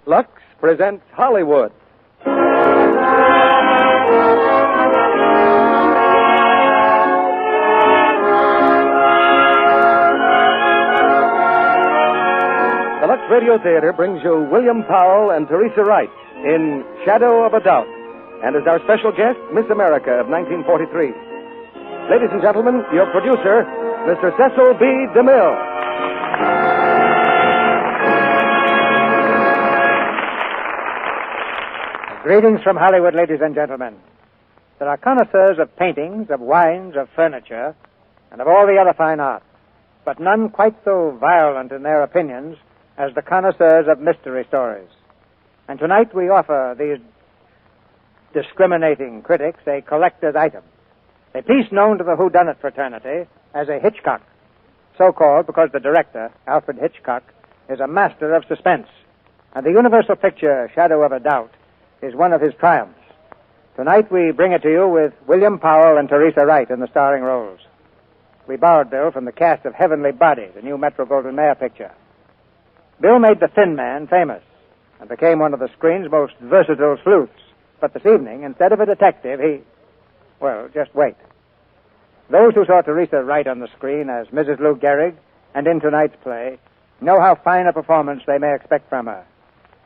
Lux presents Hollywood. The Lux Radio Theater brings you William Powell and Teresa Wright in Shadow of a Doubt, and as our special guest, Miss America of 1943. Ladies and gentlemen, your producer, Mr. Cecil B. DeMille. Greetings from Hollywood, ladies and gentlemen. There are connoisseurs of paintings, of wines, of furniture, and of all the other fine arts, but none quite so violent in their opinions as the connoisseurs of mystery stories. And tonight we offer these discriminating critics a collector's item, a piece known to the whodunit fraternity as a Hitchcock, so called because the director, Alfred Hitchcock, is a master of suspense, and the universal picture, Shadow of a Doubt, is one of his triumphs. Tonight we bring it to you with William Powell and Teresa Wright in the starring roles. We borrowed Bill from the cast of Heavenly Body, the new Metro-Goldwyn-Mayer picture. Bill made the Thin Man famous and became one of the screen's most versatile sleuths. But this evening, instead of a detective, well, just wait. Those who saw Teresa Wright on the screen as Mrs. Lou Gehrig and in tonight's play know how fine a performance they may expect from her.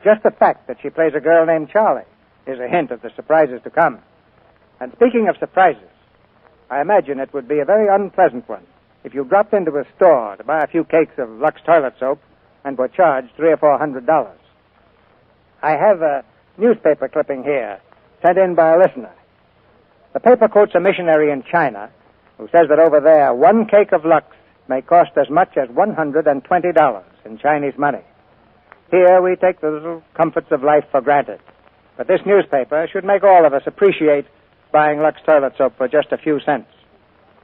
Just the fact that she plays a girl named Charlie is a hint of the surprises to come. And speaking of surprises, I imagine it would be a very unpleasant one if you dropped into a store to buy a few cakes of Lux toilet soap and were charged $300 or $400. I have a newspaper clipping here, sent in by a listener. The paper quotes a missionary in China who says that over there, one cake of Lux may cost as much as $120 in Chinese money. Here we take the little comforts of life for granted. But this newspaper should make all of us appreciate buying Lux toilet soap for just a few cents.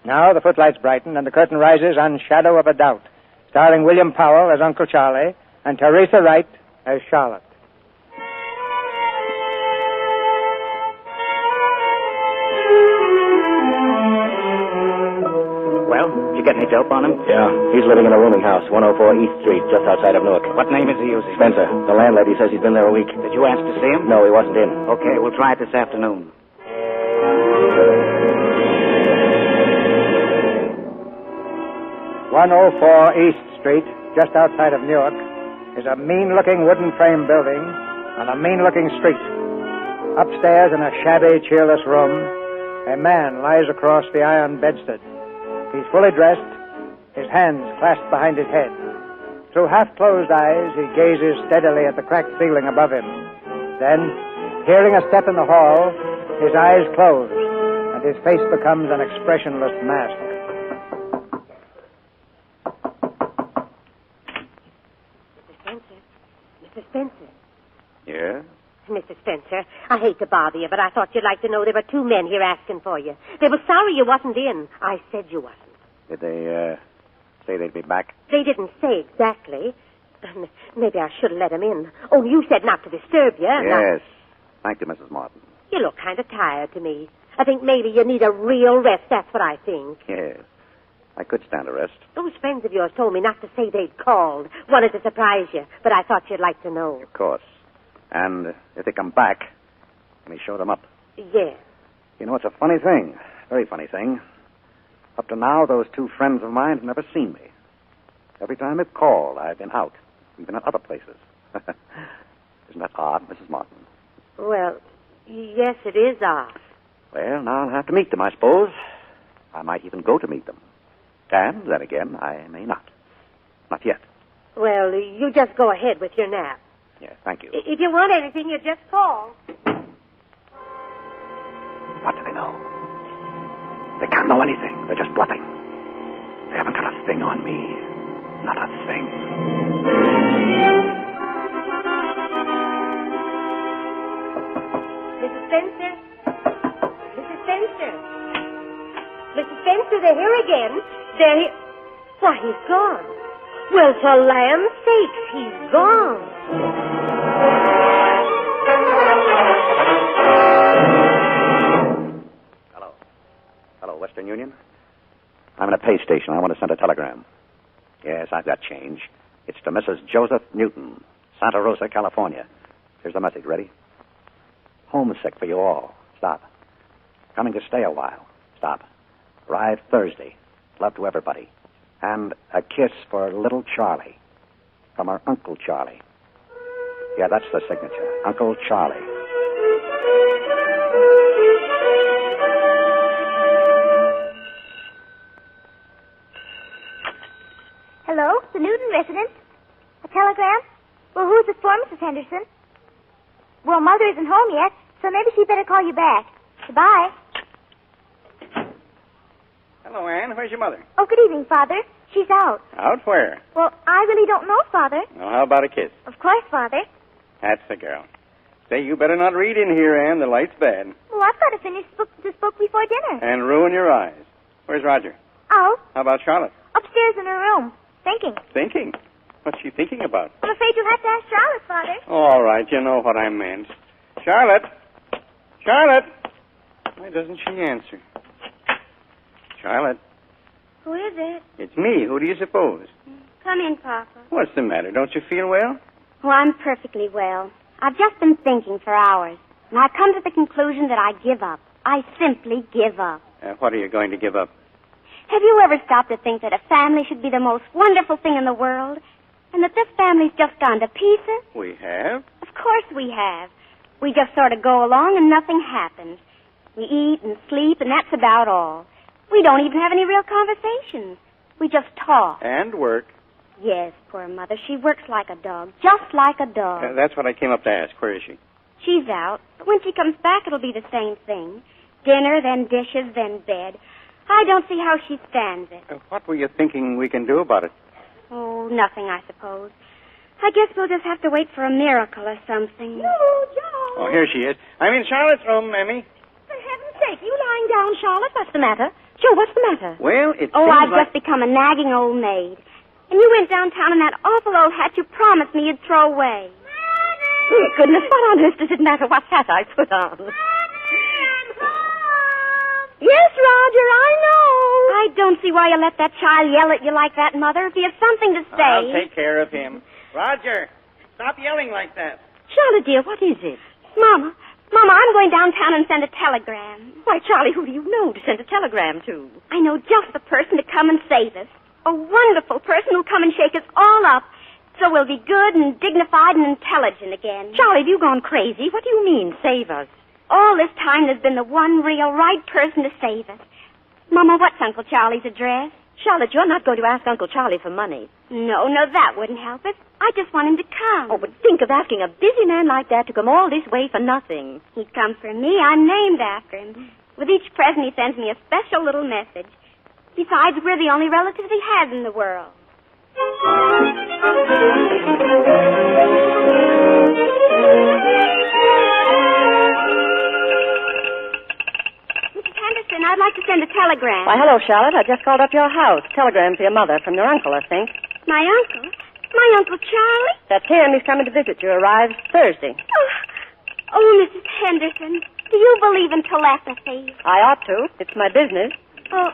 Now the footlights brighten and the curtain rises on Shadow of a Doubt, starring William Powell as Uncle Charlie and Teresa Wright as Charlotte. Well, did you get any dope on him? Yeah, he's living in a rooming house, 104 East Street, just outside of Newark. What name is he using? Spencer. The landlady says he's been there a week. Did you ask to see him? No, he wasn't in. Okay, we'll try it this afternoon. 104 East Street, just outside of Newark, is a mean-looking wooden frame building on a mean-looking street. Upstairs in a shabby, cheerless room, a man lies across the iron bedstead. He's fully dressed, his hands clasped behind his head. Through half-closed eyes, he gazes steadily at the cracked ceiling above him. Then, hearing a step in the hall, his eyes close, and his face becomes an expressionless mask. Mr. Spencer. Yeah? Mr. Spencer, I hate to bother you, but I thought you'd like to know there were two men here asking for you. They were sorry you wasn't in. I said you wasn't. Did they, say they'd be back? They didn't say exactly. Maybe I should have let them in. Oh, you said not to disturb you. Yes. Thank you, Mrs. Martin. You look kind of tired to me. I think maybe you need a real rest. That's what I think. Yes. I could stand a rest. Those friends of yours told me not to say they'd called. Wanted to surprise you, but I thought you'd like to know. Of course. And if they come back, let me show them up. Yes. You know, it's a funny thing. Very funny thing. Up to now, those two friends of mine have never seen me. Every time they've called, I've been out, even at other places. Isn't that odd, Mrs. Martin? Well, yes, it is odd. Well, now I'll have to meet them, I suppose. I might even go to meet them. And then again, I may not. Not yet. Well, you just go ahead with your nap. Yes, thank you. If you want anything, you just call. What do they know? They can't know anything. They're just bluffing. They haven't got a thing on me. Not a thing. Mrs. Spencer? Mrs. Spencer? Mrs. Spencer, they're here again. They're here. Why, he's gone. Well, for land's sakes, he's gone. Hello, Western Union? I'm in a pay station. I want to send a telegram. Yes, I've got change. It's to Mrs. Joseph Newton, Santa Rosa, California. Here's the message. Ready? Homesick for you all. Stop. Coming to stay a while. Stop. Arrive Thursday. Love to everybody. And a kiss for little Charlie. From our Uncle Charlie. Yeah, that's the signature. Uncle Charlie. Hello, the Newton residence. A telegram? Well, who's it for, Mrs. Henderson? Well, Mother isn't home yet, so maybe she'd better call you back. Goodbye. Hello, Anne. Where's your mother? Oh, good evening, Father. She's out. Out where? Well, I really don't know, Father. Well, how about a kiss? Of course, Father. That's the girl. Say, you better not read in here, Anne. The light's bad. Well, I've got to finish this book before dinner. And ruin your eyes. Where's Roger? Out. How about Charlotte? Upstairs in her room. Thinking. Thinking? What's she thinking about? I'm afraid you'll have to ask Charlotte, Father. All right, you know what I meant. Charlotte! Charlotte! Why doesn't she answer? Charlotte, Who is it? it's me. Who do you suppose? Come in, Papa. What's the matter? Don't you feel well? Oh, I'm perfectly well. I've just been thinking for hours, and I've come to the conclusion that I give up. I simply give up. What are you going to give up? Have you ever stopped to think that a family should be the most wonderful thing in the world, and that this family's just gone to pieces? We have. Of course we have. We just sort of go along and nothing happens. We eat and sleep, and that's about all. We don't even have any real conversations. We just talk. And work. Yes, poor Mother. She works like a dog, just like a dog. That's what I came up to ask. Where is she? She's out, but when she comes back, it'll be the same thing. Dinner, then dishes, then bed. I don't see how she stands it. What were you thinking we can do about it? Oh, nothing, I suppose. I guess we'll just have to wait for a miracle or something. No, Joe. Oh, here she is. I'm in Charlotte's room, Mammy. For heaven's sake, you lying down, Charlotte? What's the matter? Joe, what's the matter? Well, it Oh, seems I've like... just become a nagging old maid. And you went downtown in that awful old hat you promised me you'd throw away. Oh, goodness, what on earth does it matter what hat I put on? Yes, Roger, I know. I don't see why you let that child yell at you like that, Mother. If he has something to say... I'll take care of him. Roger, stop yelling like that. Charlotte, dear, what is it? Mama, I'm going downtown and send a telegram. Why, Charlie, who do you know to send a telegram to? I know just the person to come and save us. A wonderful person who'll come and shake us all up, so we'll be good and dignified and intelligent again. Charlie, have you gone crazy? What do you mean, save us? All this time there's been the one real right person to save us. Mama, what's Uncle Charlie's address? Charlotte, you're not going to ask Uncle Charlie for money. No, that wouldn't help us. I just want him to come. Oh, but think of asking a busy man like that to come all this way for nothing. He'd come for me. I'm named after him. With each present, he sends me a special little message. Besides, we're the only relatives he has in the world. Mrs. Henderson, I'd like to send a telegram. Why, hello, Charlotte. I just called up your house. Telegram for your mother from your uncle, I think. My uncle? My Uncle Charlie? That's him. He's coming to visit you. Arrives Thursday. Oh, Mrs. Henderson, do you believe in telepathy? I ought to. It's my business. Oh,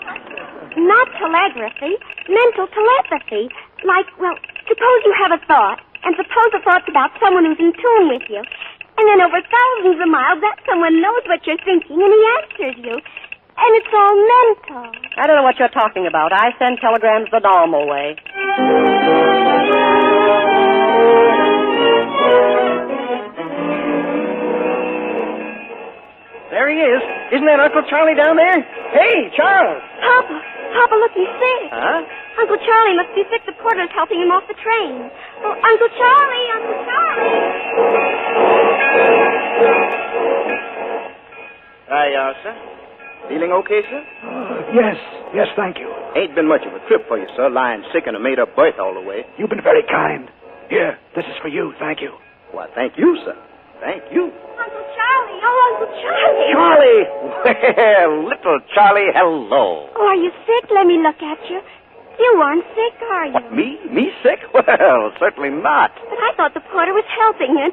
not telegraphy, mental telepathy. Like, well, suppose you have a thought, and suppose the thought's about someone who's in tune with you. And then over thousands of miles, that someone knows what you're thinking, and he answers you. And it's all mental. I don't know what you're talking about. I send telegrams the normal way. There he is. Isn't that Uncle Charlie down there? Hey, Charles. Papa, look, he's sick. Huh? Uncle Charlie must be sick. The porter's helping him off the train. Oh, Uncle Charlie, Uncle Charlie. Hi, sir. Feeling okay, sir? Yes, thank you. Ain't been much of a trip for you, sir, lying sick in a made-up berth all the way. You've been very kind. Here, this is for you. Thank you. Why, thank you, sir. Thank you. Uncle Charlie. Oh, Uncle Charlie. Charlie! Well, little Charlie, hello. Oh, are you sick? Let me look at you. You aren't sick, are you? What, me? Me sick? Well, certainly not. But I thought the porter was helping you.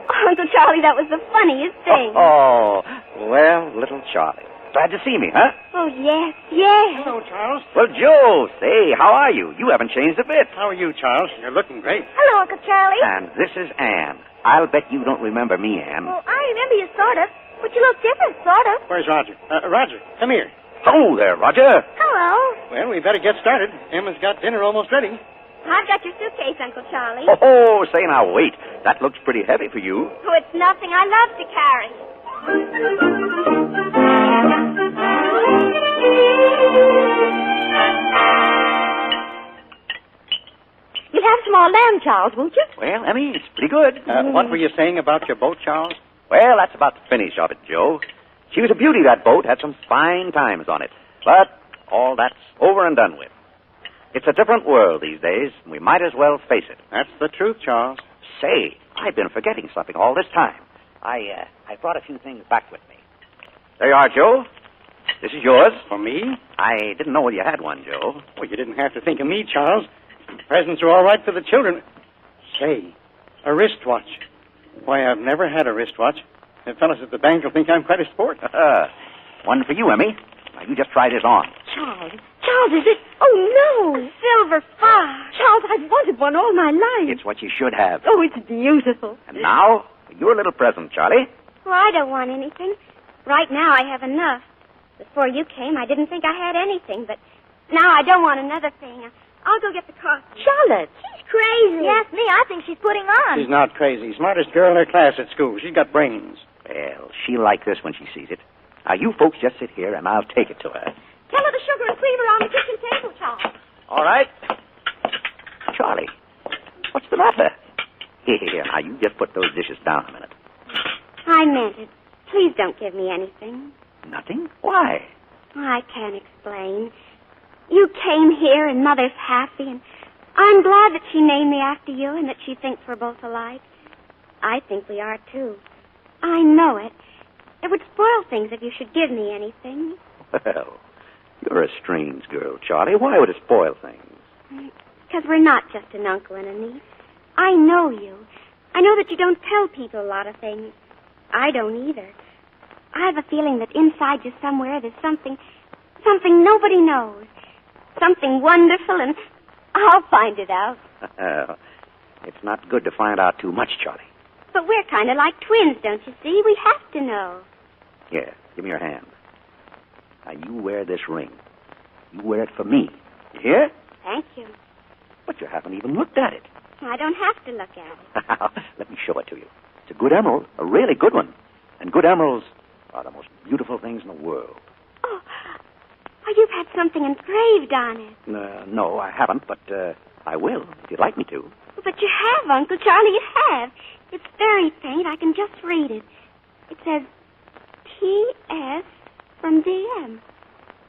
Oh, Uncle Charlie, that was the funniest thing. Oh, well, little Charlie. Glad to see me, huh? Oh, yes, yes. Hello, Charles. Well, Joe, say, how are you? You haven't changed a bit. How are you, Charles? You're looking great. Hello, Uncle Charlie. And this is Anne. I'll bet you don't remember me, Anne. Well, I remember you sort of, but you look different, sort of. Where's Roger? Roger, come here. Oh, there, Roger. Hello. Well, we better get started. Emma's got dinner almost ready. I've got your suitcase, Uncle Charlie. Oh, say now, wait. That looks pretty heavy for you. Oh, it's nothing. I love to carry. You'll have some more lamb, Charles, won't you? Well, Emmy, it's pretty good. What were you saying about your boat, Charles? Well, that's about the finish of it, Joe. She was a beauty, that boat. Had some fine times on it. But all that's over and done with. It's a different world these days, and we might as well face it. That's the truth, Charles. Say, I've been forgetting something all this time. I brought a few things back with me. There you are, Joe. This is yours. For me? I didn't know you had one, Joe. Well, you didn't have to think of me, Charles. Presents are all right for the children. Say, a wristwatch. Why, I've never had a wristwatch. The fellows at the bank will think I'm quite a sport. One for you, Emmy. Now, you just try this on. Charles, is it? Oh, no. Silver fox. Charles, I've wanted one all my life. It's what you should have. Oh, it's beautiful. And now, your little present, Charlie. Well, I don't want anything. Right now, I have enough. Before you came, I didn't think I had anything, but now I don't want another thing. I'll go get the coffee. Charlotte. She's crazy. Yes, me. I think she's putting on. She's not crazy. Smartest girl in her class at school. She's got brains. Well, she'll like this when she sees it. Now, you folks just sit here, and I'll take it to her. Tell her the sugar and cream are on the kitchen table, Charles. All right. Charlie, what's the matter? Here, now, you just put those dishes down a minute. I meant it. Please don't give me anything. Nothing? Why? I can't explain. You came here, and Mother's happy, and I'm glad that she named me after you and that she thinks we're both alike. I think we are, too. I know it. It would spoil things if you should give me anything. Well, you're a strange girl, Charlie. Why would it spoil things? Because we're not just an uncle and a niece. I know you. I know that you don't tell people a lot of things. I don't either. I have a feeling that inside you somewhere there's something nobody knows. Something wonderful, and I'll find it out. It's not good to find out too much, Charlie. But we're kind of like twins, don't you see? We have to know. Here, give me your hand. Now, you wear this ring. You wear it for me. You hear? Thank you. But you haven't even looked at it. I don't have to look at it. Let me show it to you. It's a good emerald, a really good one. And good emeralds are the most beautiful things in the world. Oh, you've had something engraved on it. No, I haven't, but I will, if you'd like me to. But you have, Uncle Charlie, you have. It's very faint. I can just read it. It says, T.S. from D.M.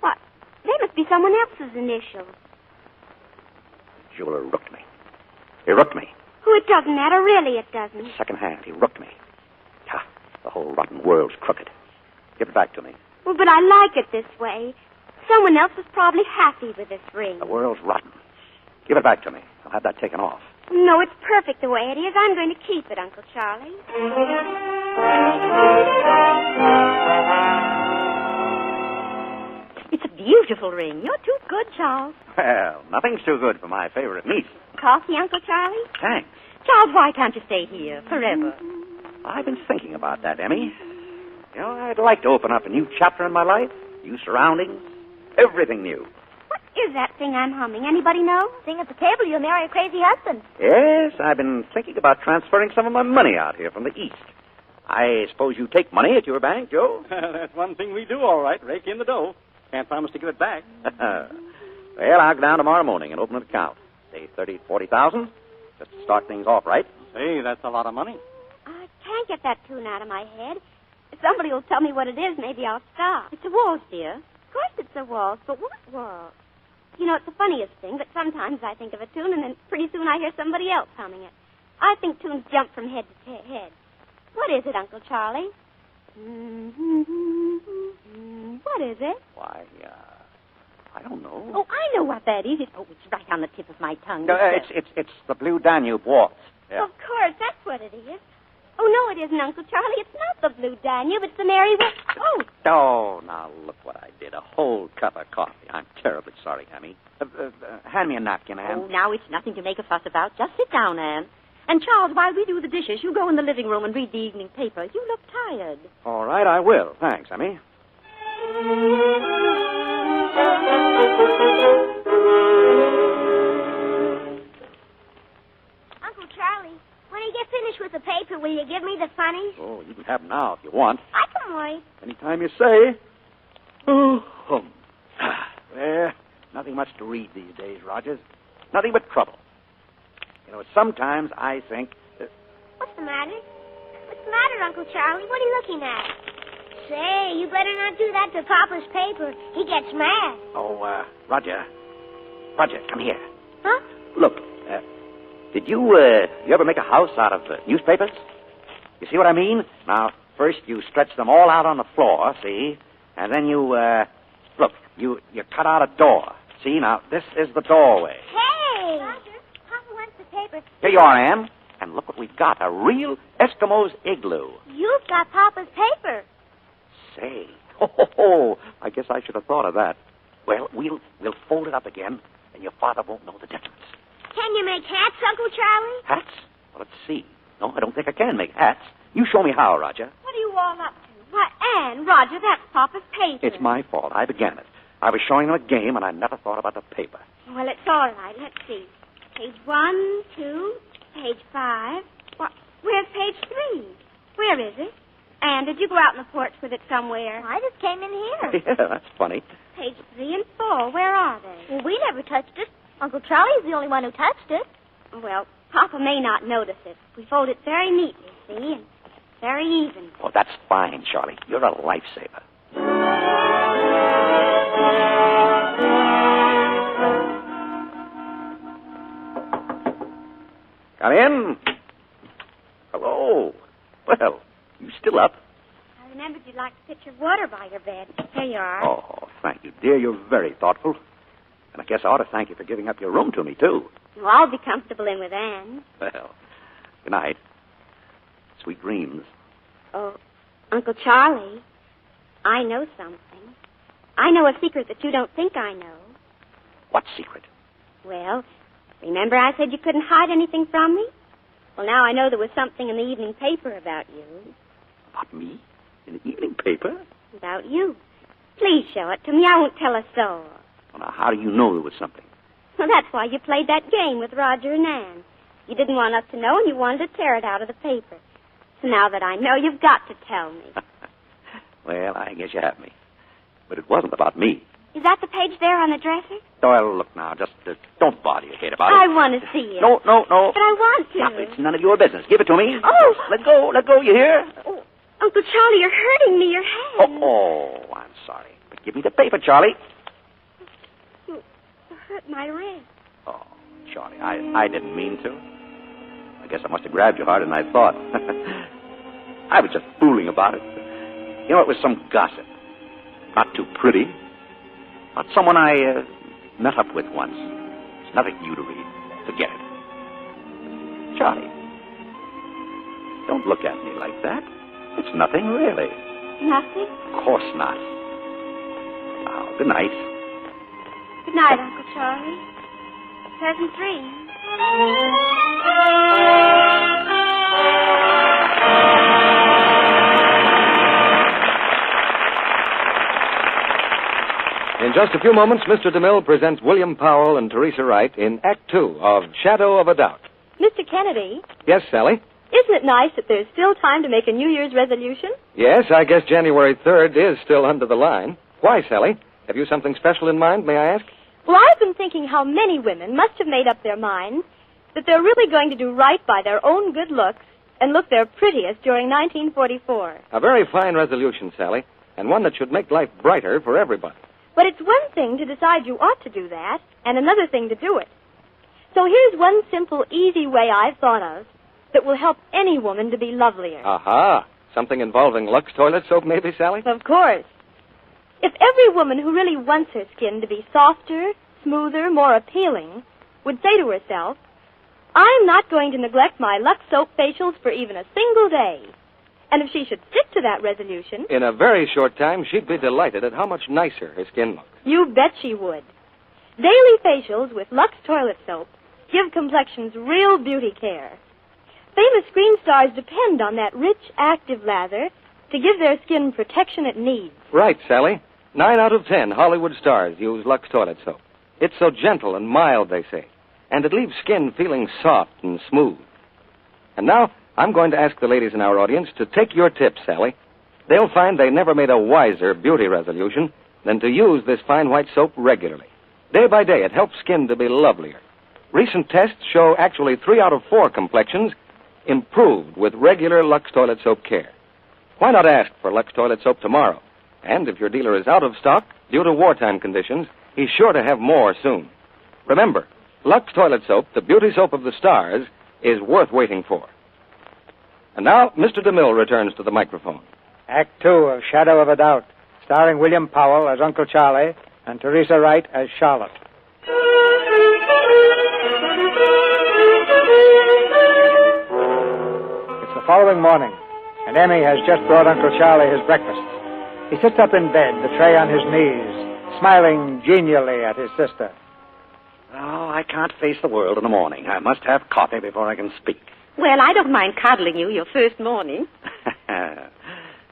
What? They must be someone else's initials. The jeweler rooked me. He rooked me. Oh, it doesn't matter. Really, it doesn't. Second hand, he rooked me. Ha, the whole rotten world's crooked. Give it back to me. Well, but I like it this way. Someone else is probably happy with this ring. The world's rotten. Give it back to me. I'll have that taken off. No, it's perfect the way it is. I'm going to keep it, Uncle Charlie. It's a beautiful ring. You're too good, Charles. Well, nothing's too good for my favorite niece. Coffee, Uncle Charlie? Thanks. Charles, why can't you stay here forever? I've been thinking about that, Emmy. You know, I'd like to open up a new chapter in my life. New surroundings. Everything new. What is that thing I'm humming? Anybody know? Sing at the table, you'll marry a crazy husband. Yes, I've been thinking about transferring some of my money out here from the East. I suppose you take money at your bank, Joe? That's one thing we do all right. Rake in the dough. Can't promise to give it back. Well, I'll go down tomorrow morning and open an account. Say 30, 40,000. Just to start things off right. Say, that's a lot of money. I can't get that tune out of my head. If somebody will tell me what it is, maybe I'll stop. It's a waltz, dear. Of course it's a waltz, but what waltz? You know, it's the funniest thing, but sometimes I think of a tune, and then pretty soon I hear somebody else humming it. I think tunes jump from head to head. What is it, Uncle Charlie? What is it? Why, I don't know. Oh, I know what that is. It's right on the tip of my tongue. It's the Blue Danube Waltz. Yeah. Of course, that's what it is. Oh, no, it isn't, Uncle Charlie. It's not the Blue Danube. It's the Mary Oh! Oh, now look what I did. A whole cup of coffee. I'm terribly sorry, Hammy. Hand me a napkin, Anne. Oh, now it's nothing to make a fuss about. Just sit down, Anne. And, Charles, while we do the dishes, you go in the living room and read the evening paper. You look tired. All right, I will. Thanks, Hammy. Uncle Charlie, when you get finished with the paper, will you give me the funnies? Oh, you can have them now if you want. I can wait. Anytime you say. Oh, well, nothing much to read these days, Rogers. Nothing but trouble. You know, sometimes I think that... What's the matter? What's the matter, Uncle Charlie? What are you looking at? Say, you better not do that to Papa's paper. He gets mad. Oh, Roger, come here. Huh? Look, did you ever make a house out of newspapers? You see what I mean? Now, first you stretch them all out on the floor, see? And then you, look, you cut out a door. See, now, this is the doorway. Hey! Roger, Papa wants the paper. Here you are, Ann. And look what we've got, a real Eskimo's igloo. You've got Papa's paper. Say, I guess I should have thought of that. Well, we'll fold it up again, and your father won't know the difference. Can you make hats, Uncle Charlie? Hats? Well, let's see. No, I don't think I can make hats. You show me how, Roger. What are you all up to? Why, Anne, Roger, that's Papa's paper. It's my fault. I began it. I was showing him a game, and I never thought about the paper. Well, it's all right. Let's see. Page 1, 2, page 5. Where's page 3? Where is it? Anne, did you go out in the porch with it somewhere? I just came in here. Yeah, that's funny. Page 3 and 4, where are they? Well, we never touched it. Uncle Charlie's the only one who touched it. Well, Papa may not notice it. We fold it very neatly, see, and very even. Oh, that's fine, Charlie. You're a lifesaver. Come in. Hello. Well, you still up? I remembered you'd like a pitcher of water by your bed. Here you are. Oh, thank you, dear. You're very thoughtful. And I guess I ought to thank you for giving up your room to me, too. Well, I'll be comfortable in with Anne. Well, good night. Sweet dreams. Oh, Uncle Charlie, I know something. I know a secret that you don't think I know. What secret? Well, remember I said you couldn't hide anything from me? Well, now I know there was something in the evening paper about you. About me? In the evening paper? About you. Please show it to me. I won't tell a soul. Well, now, how do you know there was something? Well, that's why you played that game with Roger and Ann. You didn't want us to know, and you wanted to tear it out of the paper. So now that I know, you've got to tell me. Well, I guess you have me. But it wasn't about me. Is that the page there on the dresser? Doyle, look now. Just don't bother your head about it. I want to see it. No. But I want to. Now, it's none of your business. Give it to me. Oh. Let go, you hear? Oh, Uncle Charlie, you're hurting me. Your hand. Oh, I'm sorry. But give me the paper, Charlie. You hurt my wrist. Oh, Charlie, I didn't mean to. I guess I must have grabbed you harder than I thought. I was just fooling about it. You know, it was some gossip. Not too pretty. Not someone I met up with once. It's nothing for you to read. Forget it. Charlie, don't look at me like that. It's nothing, really. Nothing? Of course not. Now, good night. Good night, Uncle Charlie. Pleasant dreams. In just a few moments, Mr. DeMille presents William Powell and Teresa Wright in Act Two of Shadow of a Doubt. Mr. Kennedy, Yes, Sally? isn't it nice that there's still time to make a New Year's resolution? Yes, I guess January 3rd is still under the line. Why, Sally? Have you something special in mind, may I ask? Well, I've been thinking how many women must have made up their minds that they're really going to do right by their own good looks and look their prettiest during 1944. A very fine resolution, Sally, and one that should make life brighter for everybody. But it's one thing to decide you ought to do that, and another thing to do it. So here's one simple, easy way I've thought of that will help any woman to be lovelier. Aha. Something involving Lux toilet soap, maybe, Sally? Of course. If every woman who really wants her skin to be softer, smoother, more appealing would say to herself, I'm not going to neglect my Lux soap facials for even a single day. And if she should stick to that resolution... In a very short time, she'd be delighted at how much nicer her skin looks. You bet she would. Daily facials with Lux toilet soap give complexions real beauty care. Famous screen stars depend on that rich, active lather to give their skin protection it needs. Right, Sally. 9 out of 10 Hollywood stars use Lux toilet soap. It's so gentle and mild, they say, and it leaves skin feeling soft and smooth. And now, I'm going to ask the ladies in our audience to take your tips, Sally. They'll find they never made a wiser beauty resolution than to use this fine white soap regularly. Day by day, it helps skin to be lovelier. Recent tests show actually 3 out of 4 complexions improved with regular Lux toilet soap care. Why not ask for Lux toilet soap tomorrow? And if your dealer is out of stock due to wartime conditions, he's sure to have more soon. Remember, Lux toilet soap, the beauty soap of the stars, is worth waiting for. And now, Mr. DeMille returns to the microphone. Act 2 of Shadow of a Doubt, starring William Powell as Uncle Charlie and Teresa Wright as Charlotte. It's the following morning, and Emmy has just brought Uncle Charlie his breakfast. He sits up in bed, the tray on his knees, smiling genially at his sister. Oh, I can't face the world in the morning. I must have coffee before I can speak. Well, I don't mind coddling you your first morning.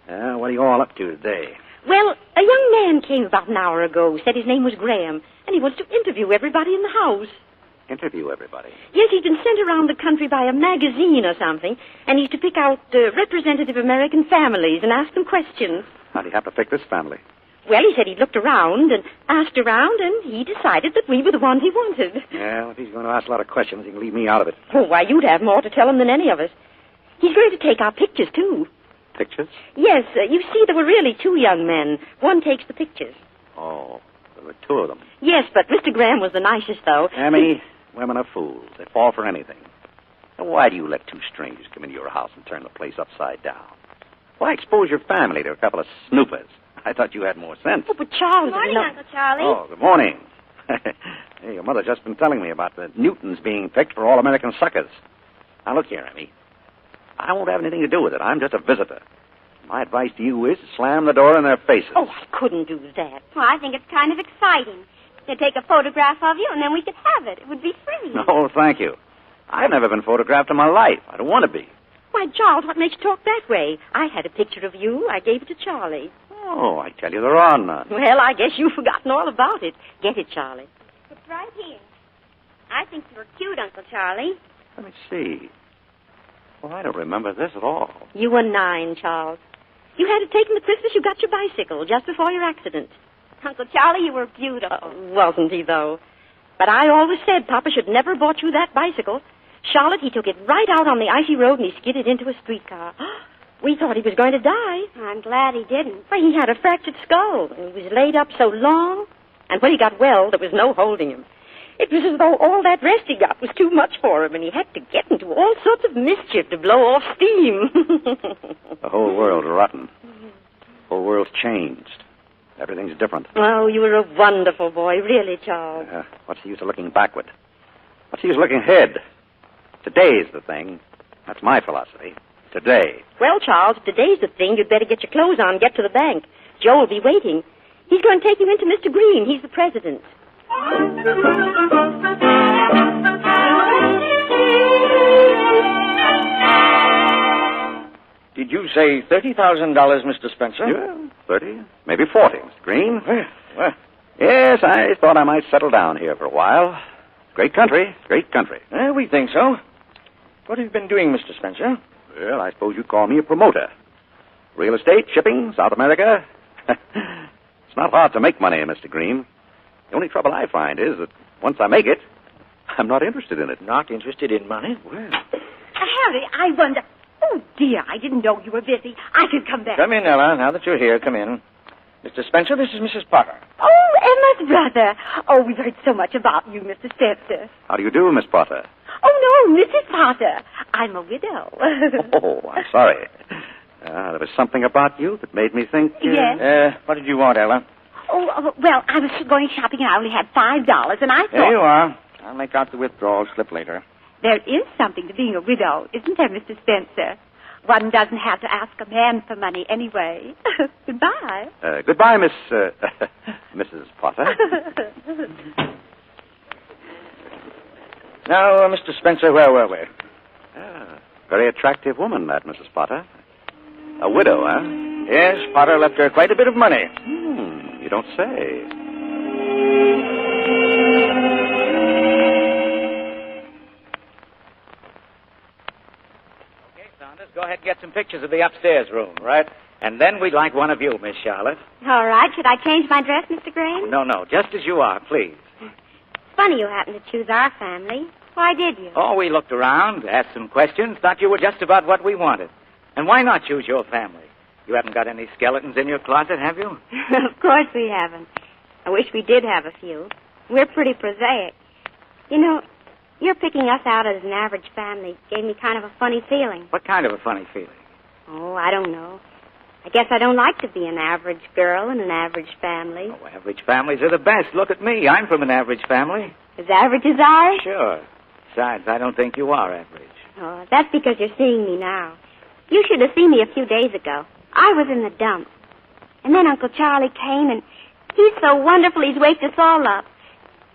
What are you all up to today? Well, a young man came about an hour ago, said his name was Graham, and he wants to interview everybody in the house. Interview everybody? Yes, he's been sent around the country by a magazine or something, and he's to pick out representative American families and ask them questions. How do you have to pick this family? Well, he said he looked around and asked around, and he decided that we were the ones he wanted. Well, if he's going to ask a lot of questions, he can leave me out of it. Oh, why, you'd have more to tell him than any of us. He's going to take our pictures, too. Pictures? Yes, you see, there were really 2 young men. One takes the pictures. Oh, there were 2 of them. Yes, but Mr. Graham was the nicest, though. Emmy, women are fools. They fall for anything. Now, why do you let 2 strangers come into your house and turn the place upside down? Why expose your family to a couple of snoopers? I thought you had more sense. Oh, but Charles... Good morning, Uncle Charlie. Oh, good morning. Hey, your mother's just been telling me about the Newtons being picked for All-American suckers. Now, look here, Emmy. I won't have anything to do with it. I'm just a visitor. My advice to you is slam the door in their faces. Oh, I couldn't do that. Well, I think it's kind of exciting. They'd take a photograph of you, and then we could have it. It would be free. No, thank you. I've never been photographed in my life. I don't want to be. Why, Charles, what makes you talk that way? I had a picture of you. I gave it to Charlie. Oh, I tell you, there are none. Well, I guess you've forgotten all about it. Get it, Charlie. It's right here. I think you're cute, Uncle Charlie. Let me see. Well, I don't remember this at all. You were 9, Charles. You had it taken at Christmas. You got your bicycle just before your accident. Uncle Charlie, you were beautiful. Wasn't he, though? But I always said Papa should never have bought you that bicycle. Charlotte, he took it right out on the icy road and he skidded into a streetcar. We thought he was going to die. I'm glad he didn't. Why, he had a fractured skull, and he was laid up so long. And when he got well, there was no holding him. It was as though all that rest he got was too much for him, and he had to get into all sorts of mischief to blow off steam. The whole world's rotten. The whole world's changed. Everything's different. Oh, you were a wonderful boy, really, Charles. What's the use of looking backward? What's the use of looking ahead? Today's the thing. That's my philosophy. Today. Well, Charles, if today's the thing, you'd better get your clothes on and get to the bank. Joe will be waiting. He's going to take you into Mr. Green. He's the president. Did you say $30,000, Mr. Spencer? Yeah, 30, maybe 40, Mr. Green. Well, Yes, I thought I might settle down here for a while. Great country, great country. we think so. What have you been doing, Mr. Spencer? Well, I suppose you'd call me a promoter. Real estate, shipping, South America. It's not hard to make money, Mr. Green. The only trouble I find is that once I make it, I'm not interested in it. Not interested in money? Well, Harry, I wonder... Oh, dear, I didn't know you were busy. I can come back. Come in, Ella. Now that you're here, come in. Mr. Spencer, this is Mrs. Potter. Oh, Emma's brother. Oh, we've heard so much about you, Mr. Spencer. how do you do, Miss Potter? Oh, no, Mrs. Potter. I'm a widow. Oh, I'm sorry. There was something about you that made me think... Yes? What did you want, Ella? Oh, well, I was going shopping and I only had $5, and I thought... There you are. I'll make out the withdrawal slip later. There is something to being a widow, isn't there, Mr. Spencer? One doesn't have to ask a man for money anyway. Goodbye. Goodbye, Mrs. Potter. Now, Mr. Spencer, where were we? Very attractive woman, that Mrs. Potter. A widow, huh? Yes, Potter left her quite a bit of money. You don't say. Okay, Saunders, go ahead and get some pictures of the upstairs room, right? And then we'd like one of you, Miss Charlotte. All right. Should I change my dress, Mr. Graham? No, just as you are, please. Funny you happened to choose our family. Why did you? Oh, we looked around, asked some questions, thought you were just about what we wanted. And why not choose your family? You haven't got any skeletons in your closet, have you? Of course we haven't. I wish we did have a few. We're pretty prosaic. You know, your picking us out as an average family gave me kind of a funny feeling. What kind of a funny feeling? Oh, I don't know. I guess I don't like to be an average girl in an average family. Oh, average families are the best. Look at me. I'm from an average family. As average as ours? Sure. Besides, I don't think you are average. Oh, that's because you're seeing me now. You should have seen me a few days ago. I was in the dump. And then Uncle Charlie came, and he's so wonderful he's waked us all up.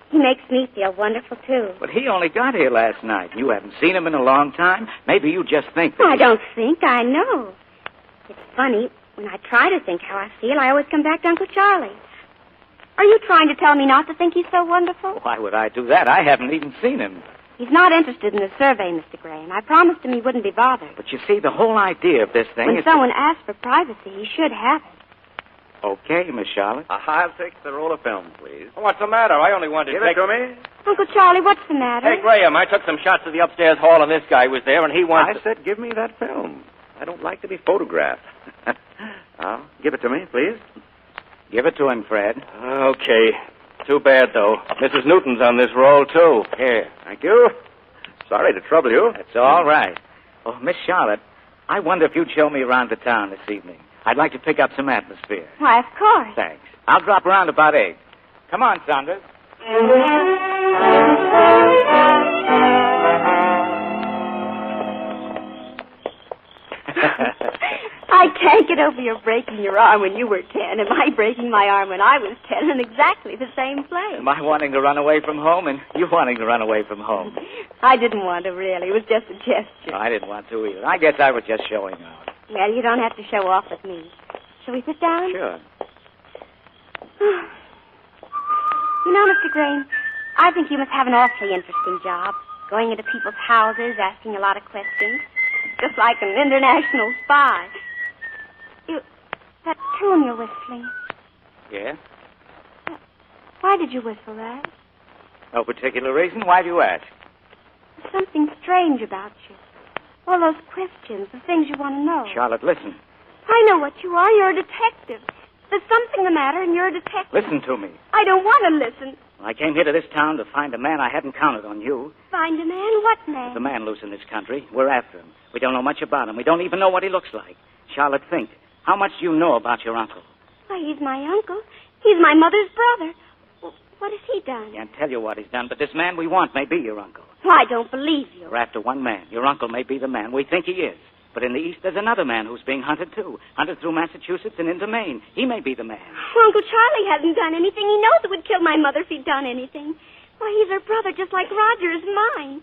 He makes me feel wonderful, too. But he only got here last night. You haven't seen him in a long time. Maybe you just think that I don't think. I know. It's funny. When I try to think how I feel, I always come back to Uncle Charlie. Are you trying to tell me not to think he's so wonderful? Why would I do that? I haven't even seen him. He's not interested in the survey, Mr. Graham. I promised him he wouldn't be bothered. But you see, the whole idea of this thing When is... someone asks for privacy, he should have it. Okay, Miss Charlotte. I'll take the roll of film, please. What's the matter? I only wanted Give to it to me. Uncle Charlie, what's the matter? Hey, Graham, I took some shots of the upstairs hall, and this guy was there, and he wants... I said give me that film. I don't like to be photographed. Now, give it to me, please. Give it to him, Fred. Okay. Too bad, though. Mrs. Newton's on this roll, too. Here. Thank you. Sorry to trouble you. That's all right. Oh, Miss Charlotte, I wonder if you'd show me around the town this evening. I'd like to pick up some atmosphere. Why, of course. Thanks. I'll drop around about 8. Come on, Saunders. I can't get over your breaking your arm when you were 10 and my breaking my arm when I was 10 in exactly the same place. My wanting to run away from home and you wanting to run away from home. I didn't want to, really. It was just a gesture. I didn't want to either. I guess I was just showing off. Well, you don't have to show off with me. Shall we sit down? Sure. You know, Mr. Graham, I think you must have an awfully interesting job. Going into people's houses, asking a lot of questions. Just like an international spy. That tune you're whistling. Yeah? Why did you whistle that? No particular reason. Why do you ask? There's something strange about you. All those questions, the things you want to know. Charlotte, listen. I know what you are. You're a detective. There's something the matter, and you're a detective. Listen to me. I don't want to listen. I came here to this town to find a man. I hadn't counted on you. Find a man? What man? There's a man loose in this country. We're after him. We don't know much about him. We don't even know what he looks like. Charlotte, think. How much do you know about your uncle? Why, he's my uncle. He's my mother's brother. Well, what has he done? Can't tell you what he's done, but this man we want may be your uncle. Well, I don't believe you. We're after one man. Your uncle may be the man. We think he is. But in the East, there's another man who's being hunted, too. Hunted through Massachusetts and into Maine. He may be the man. Well, Uncle Charlie hasn't done anything. He knows it would kill my mother if he'd done anything. Why, he's her brother just like Roger is mine.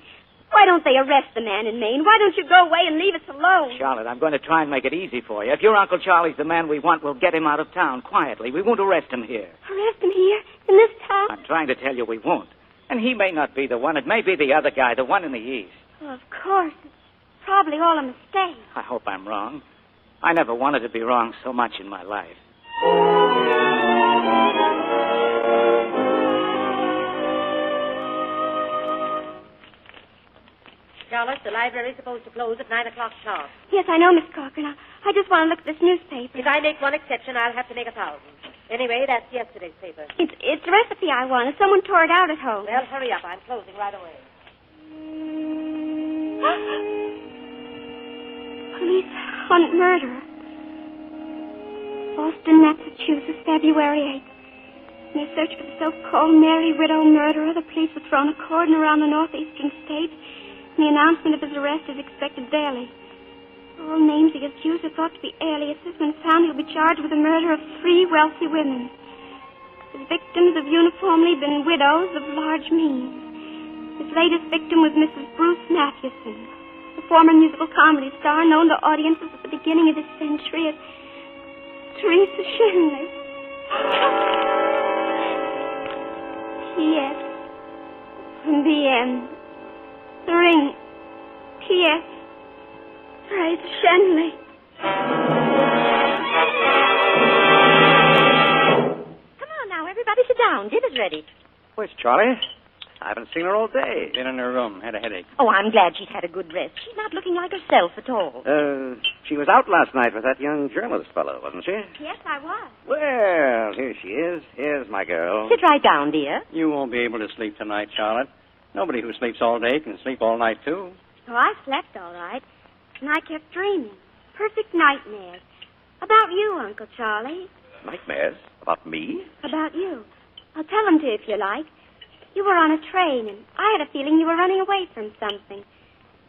Why don't they arrest the man in Maine? Why don't you go away and leave us alone? Charlotte, I'm going to try and make it easy for you. If your Uncle Charlie's the man we want, we'll get him out of town quietly. We won't arrest him here. Arrest him here? In this town? I'm trying to tell you we won't. And he may not be the one. It may be the other guy, the one in the East. Well, of course. It's probably all a mistake. I hope I'm wrong. I never wanted to be wrong so much in my life. Charlotte, the library's supposed to close at 9 o'clock sharp. Yes, I know, Miss Corcoran. I just want to look at this newspaper. If I make one exception, I'll have to make 1,000. Anyway, that's yesterday's paper. It's the recipe I wanted. Someone tore it out at home. Well, hurry up. I'm closing right away. Police hunt murderer. Boston, Massachusetts, February 8th. In their search for the so-called Mary Widow murderer, the police have thrown a cordon around the northeastern states The announcement of his arrest is expected daily. All names he accused are thought to be aliases. When found, he'll be charged with the murder of 3 wealthy women. His victims have uniformly been widows of large means. His latest victim was Mrs. Bruce Mathewson, the former musical comedy star known to audiences at the beginning of this century as Teresa Schindler. P.S. From B.M. The ring. P.S. Teresa Schindler. Come on now, everybody sit down. Dinner's ready. Where's Charlie? I haven't seen her all day. Been in her room. Had a headache. Oh, I'm glad she's had a good rest. She's not looking like herself at all. She was out last night with that young journalist fellow, wasn't she? Yes, I was. Well, here she is. Here's my girl. Sit right down, dear. You won't be able to sleep tonight, Charlotte. Nobody who sleeps all day can sleep all night, too. Oh, I slept all right. And I kept dreaming. Perfect nightmares. About you, Uncle Charlie. Nightmares? About me? About you. I'll tell them to you if you like. You were on a train, and I had a feeling you were running away from something.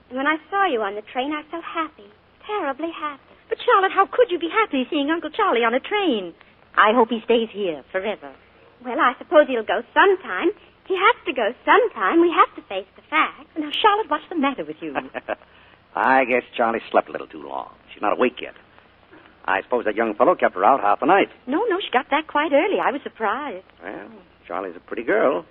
And when I saw you on the train, I felt happy. Terribly happy. But, Charlotte, how could you be happy seeing Uncle Charlie on a train? I hope he stays here forever. Well, I suppose he'll go sometime. He has to go sometime. We have to face the facts. Now, Charlotte, what's the matter with you? I guess Charlie slept a little too long. She's not awake yet. I suppose that young fellow kept her out half the night. No, she got back quite early. I was surprised. Well, Charlie's a pretty girl.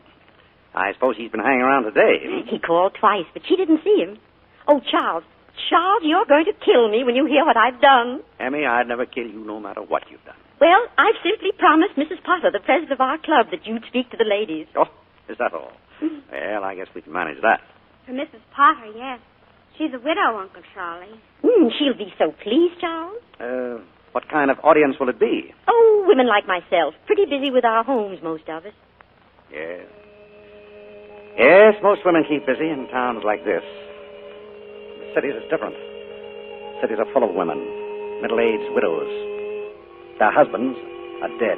I suppose he's been hanging around today. He called twice, but she didn't see him. Oh, Charles, you're going to kill me when you hear what I've done. Emmy, I'd never kill you no matter what you've done. Well, I've simply promised Mrs. Potter, the president of our club, that you'd speak to the ladies. Oh, is that all? Well, I guess we can manage that. For Mrs. Potter, yes. She's a widow, Uncle Charlie. She'll be so pleased, Charles. What kind of audience will it be? Oh, women like myself. Pretty busy with our homes, most of us. Yes. Yes, most women keep busy in towns like this. The cities is different. Cities are full of women, middle-aged widows. Their husbands are dead.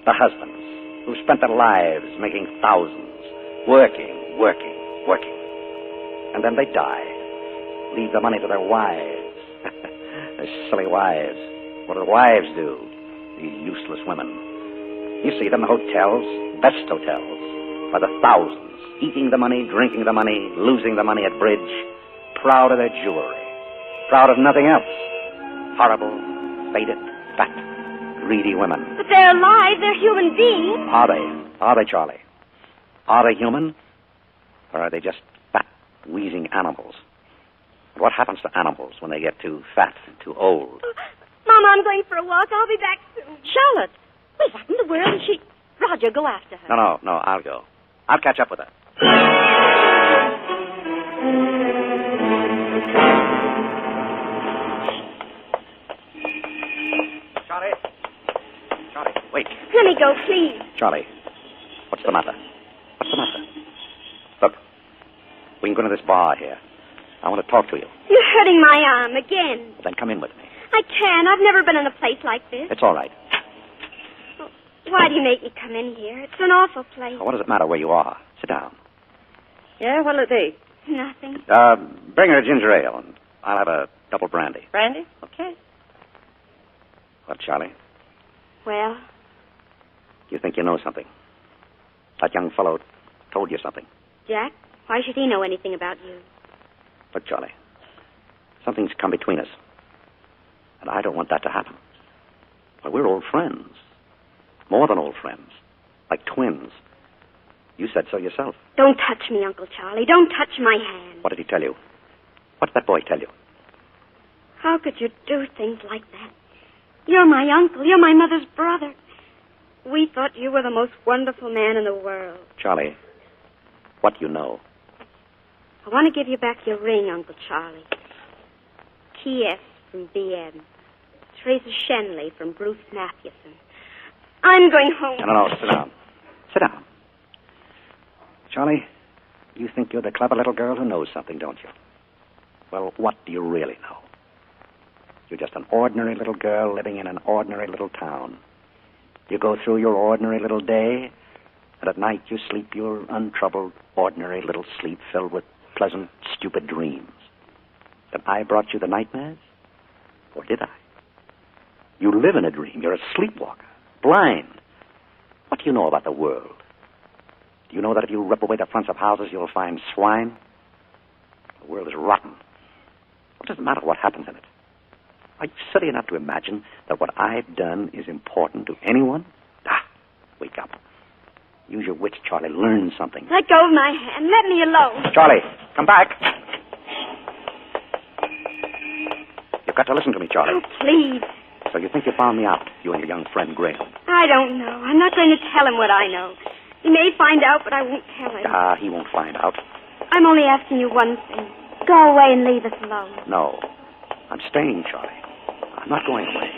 The husbands who spent their lives making thousands, working. And then they die. Leave the money to their wives. Their silly wives. What do the wives do? These useless women. You see them in hotels, best hotels, by the thousands, eating the money, drinking the money, losing the money at bridge, proud of their jewelry, proud of nothing else. Horrible, faded, fat, greedy women. But they're alive. They're human beings. Are they? Are they, Charlie? Are they human? Or are they just fat, wheezing animals? And what happens to animals when they get too fat and too old? Mama, I'm going for a walk. I'll be back soon. Charlotte! Well, what in the world is she... Roger, go after her. No, I'll go. I'll catch up with her. Charlie, wait. Let me go, please. Charlie, what's the matter? Look, we can go to this bar here. I want to talk to you. You're hurting my arm again. Then come in with me. I can't. I've never been in a place like this. It's all right. Why do you make me come in here? It's an awful place. What does it matter where you are? Sit down. Yeah, what'll it be? Nothing. Bring her a ginger ale, and I'll have a double brandy. Brandy? Okay. What, Charlie? Well? You think you know something? That young fellow told you something. Jack, why should he know anything about you? Look, Charlie, something's come between us. And I don't want that to happen. Well, we're old friends. More than old friends. Like twins. You said so yourself. Don't touch me, Uncle Charlie. Don't touch my hand. What did he tell you? What did that boy tell you? How could you do things like that? You're my uncle. You're my mother's brother. We thought you were the most wonderful man in the world. Charlie, what do you know? I want to give you back your ring, Uncle Charlie. T.S. from B.M. Teresa Shenley from Bruce Mathewson. I'm going home. No, sit down. Sit down. Charlie, you think you're the clever little girl who knows something, don't you? Well, what do you really know? You're just an ordinary little girl living in an ordinary little town. You go through your ordinary little day, and at night you sleep your untroubled, ordinary little sleep filled with pleasant, stupid dreams. That I brought you the nightmares? Or did I? You live in a dream. You're a sleepwalker, blind. What do you know about the world? Do you know that if you rip away the fronts of houses, you'll find swine? The world is rotten. What does it matter what happens in it? Are you silly enough to imagine that what I've done is important to anyone? Wake up. Use your wits, Charlie. Learn something. Let go of my hand. Let me alone. Charlie, come back. You've got to listen to me, Charlie. Oh, please. So you think you found me out, you and your young friend Graham? I don't know. I'm not going to tell him what I know. He may find out, but I won't tell him. He won't find out. I'm only asking you one thing. Go away and leave us alone. No. I'm staying, Charlie. I'm not going away.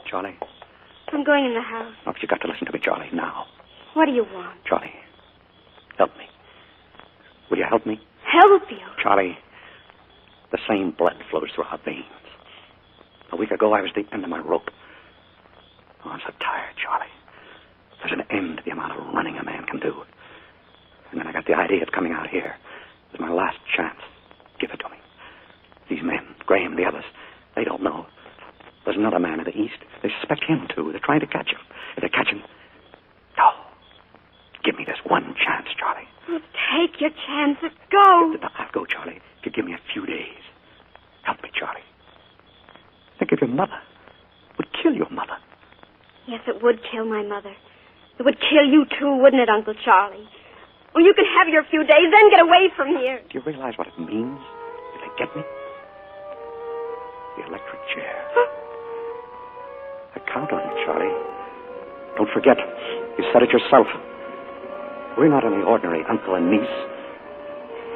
Charlie? I'm going in the house. Oh, but you've got to listen to me, Charlie, now. What do you want? Charlie, help me. Will you help me? Help you? Charlie, the same blood flows through our veins. A week ago, I was at the end of my rope. Oh, I'm so tired, Charlie. There's an end to the amount of running a man can do. And then I got the idea of coming out here. It was my last chance. Give it to me. These men, Graham, the others, they don't know. There's another man in the East. They suspect him, too. They're trying to catch him. If they catch him... No. Give me this one chance, Charlie. Well, take your chances. Go. I'll go, Charlie. If you give me a few days. Help me, Charlie. Think of your mother. It would kill your mother. Yes, it would kill my mother. It would kill you, too, wouldn't it, Uncle Charlie? Well, you can have your few days, then get away from here. Do you realize what it means if they get me? The electric chair. Huh? I count on you, Charlie. Don't forget, you said it yourself. We're not any ordinary uncle and niece.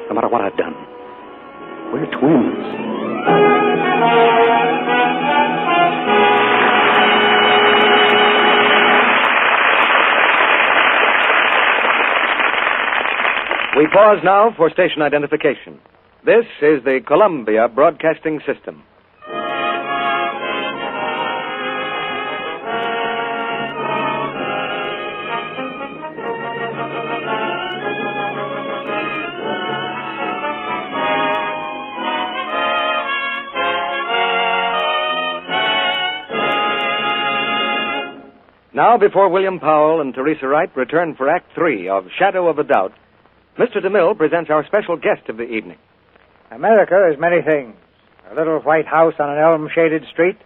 No matter what I've done, we're twins. We pause now for station identification. This is the Columbia Broadcasting System. Now, before William Powell and Teresa Wright return for Act 3 of Shadow of a Doubt, Mr. DeMille presents our special guest of the evening. America is many things. A little white house on an elm-shaded street,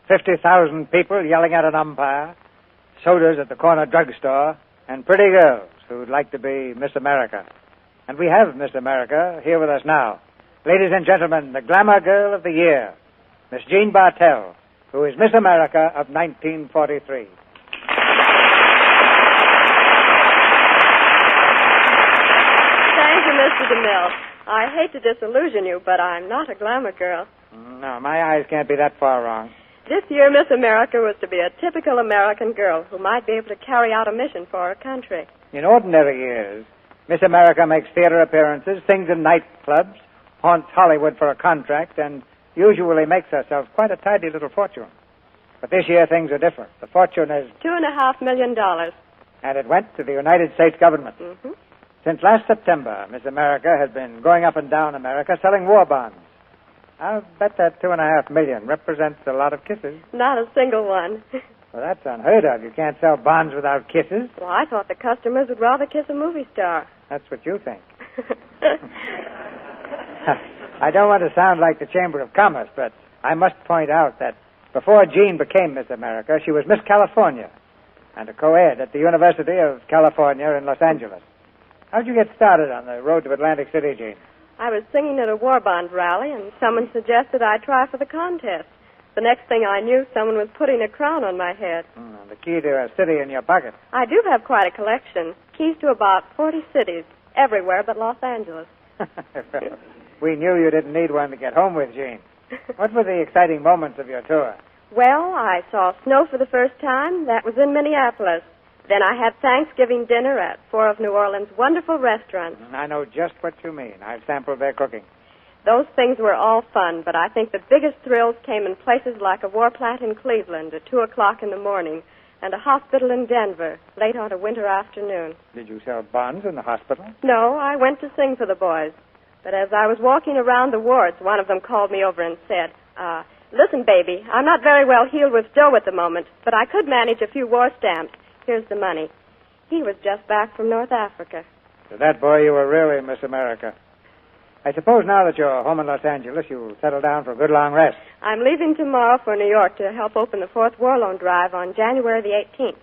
50,000 people yelling at an umpire, sodas at the corner drugstore, and pretty girls who'd like to be Miss America. And we have Miss America here with us now. Ladies and gentlemen, the glamour girl of the year, Miss Jean Bartell, who is Miss America of 1943. Mr. DeMille, I hate to disillusion you, but I'm not a glamour girl. No, my eyes can't be that far wrong. This year, Miss America was to be a typical American girl who might be able to carry out a mission for her country. In ordinary years, Miss America makes theater appearances, sings in nightclubs, haunts Hollywood for a contract, and usually makes herself quite a tidy little fortune. But this year, things are different. The fortune is... $2.5 million. And it went to the United States government. Mm-hmm. Since last September, Miss America has been going up and down America selling war bonds. I'll bet that $2.5 million represents a lot of kisses. Not a single one. Well, that's unheard of. You can't sell bonds without kisses. Well, I thought the customers would rather kiss a movie star. That's what you think. I don't want to sound like the Chamber of Commerce, but I must point out that before Jean became Miss America, she was Miss California and a co-ed at the University of California in Los Angeles. How'd you get started on the road to Atlantic City, Jean? I was singing at a war bond rally, and someone suggested I try for the contest. The next thing I knew, someone was putting a crown on my head. The key to a city in your pocket. I do have quite a collection. Keys to about 40 cities, everywhere but Los Angeles. We knew you didn't need one to get home with, Jean. What were the exciting moments of your tour? Well, I saw snow for the first time. That was in Minneapolis. Then I had Thanksgiving dinner at 4 of New Orleans' wonderful restaurants. I know just what you mean. I've sampled their cooking. Those things were all fun, but I think the biggest thrills came in places like a war plant in Cleveland at 2 o'clock in the morning and a hospital in Denver late on a winter afternoon. Did you sell bonds in the hospital? No, I went to sing for the boys. But as I was walking around the wards, one of them called me over and said, listen, baby, I'm not very well healed with dough at the moment, but I could manage a few war stamps. Here's the money. He was just back from North Africa. To that boy, you were really Miss America. I suppose now that you're home in Los Angeles, you'll settle down for a good long rest. I'm leaving tomorrow for New York to help open the 4th War Loan Drive on January the 18th.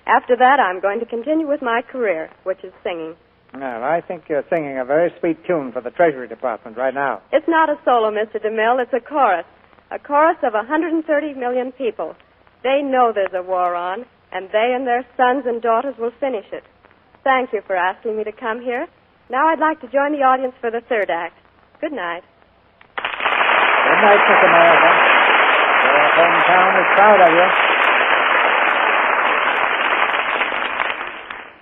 After that, I'm going to continue with my career, which is singing. Well, I think you're singing a very sweet tune for the Treasury Department right now. It's not a solo, Mr. DeMille. It's a chorus. A chorus of 130 million people. They know there's a war on, and they and their sons and daughters will finish it. Thank you for asking me to come here. Now I'd like to join the audience for the 3rd act. Good night. Good night, Miss America. Your hometown is proud of you.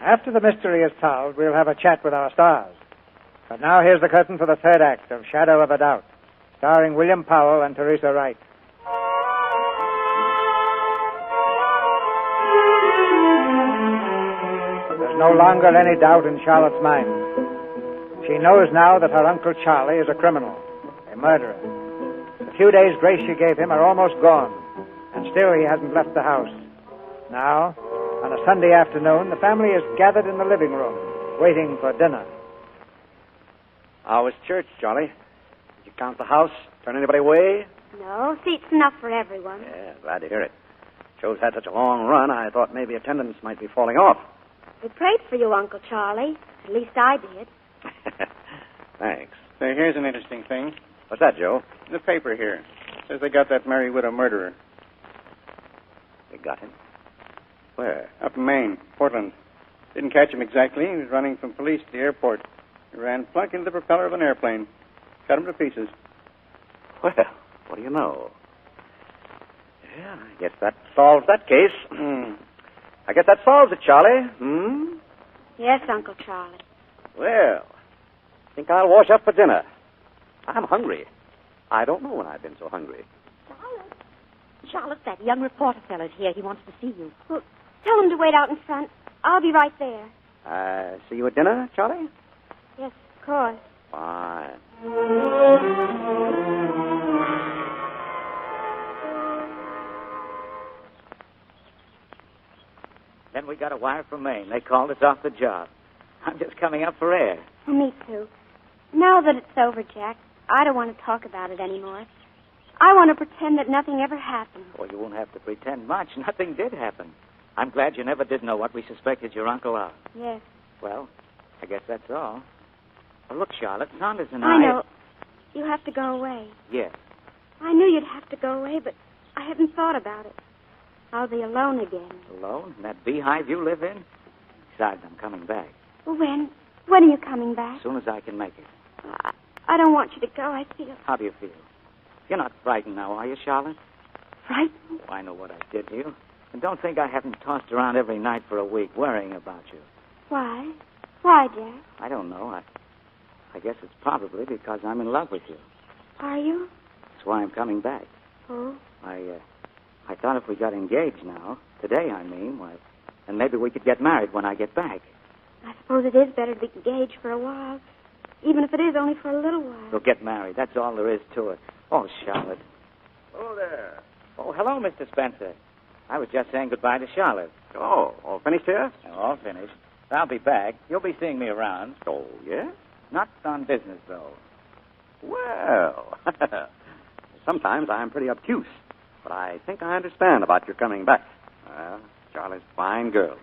After the mystery is solved, we'll have a chat with our stars. But now here's the curtain for the 3rd act of Shadow of a Doubt, starring William Powell and Teresa Wright. There's no longer any doubt in Charlotte's mind. She knows now that her Uncle Charlie is a criminal, a murderer. The few days' grace she gave him are almost gone, and still he hasn't left the house. Now, on a Sunday afternoon, the family is gathered in the living room, waiting for dinner. How was church, Charlie? Did you count the house? Turn anybody away? No, seats enough for everyone. Yeah, glad to hear it. Show's had such a long run, I thought maybe attendance might be falling off. We prayed for you, Uncle Charlie. At least I did. Thanks. Say, here's an interesting thing. What's that, Joe? The paper here says they got that Mary Widow murderer. They got him? Where? Up in Maine, Portland. Didn't catch him exactly. He was running from police to the airport. He ran plunk into the propeller of an airplane. Cut him to pieces. Well, what do you know? Yeah, I guess that solves that case. I guess that solves it, Charlie. Hmm? Yes, Uncle Charlie. Well, I think I'll wash up for dinner. I'm hungry. I don't know when I've been so hungry. Charlotte, that young reporter fellow's here. He wants to see you. Well, tell him to wait out in front. I'll be right there. See you at dinner, Charlie? Yes, of course. Fine. Then we got a wire from Maine. They called us off the job. I'm just coming up for air. Me too. Now that it's over, Jack, I don't want to talk about it anymore. I want to pretend that nothing ever happened. Well, you won't have to pretend much. Nothing did happen. I'm glad you never did know what we suspected your uncle of. Yes. Well, I guess that's all. Well, look, Charlotte, Saunders and I know. You have to go away. Yes. I knew you'd have to go away, but I hadn't thought about it. I'll be alone again. Alone? In that beehive you live in? Besides, I'm coming back. When? When are you coming back? As soon as I can make it. I don't want you to go. I feel... How do you feel? You're not frightened now, are you, Charlotte? Frightened? Oh, I know what I did to you. And don't think I haven't tossed around every night for a week worrying about you. Why? Why, Jack? I don't know. I guess it's probably because I'm in love with you. Are you? That's why I'm coming back. Oh? I thought if we got engaged now, today I mean, why, then maybe we could get married when I get back. I suppose it is better to be engaged for a while, even if it is only for a little while. We'll get married. That's all there is to it. Oh, Charlotte. Oh, there. Oh, hello, Mr. Spencer. I was just saying goodbye to Charlotte. Oh, all finished here? All finished. I'll be back. You'll be seeing me around. Oh, yeah? Not on business, though. Well, sometimes I'm pretty obtuse, but I think I understand about your coming back. Well, Charlie's a fine girl.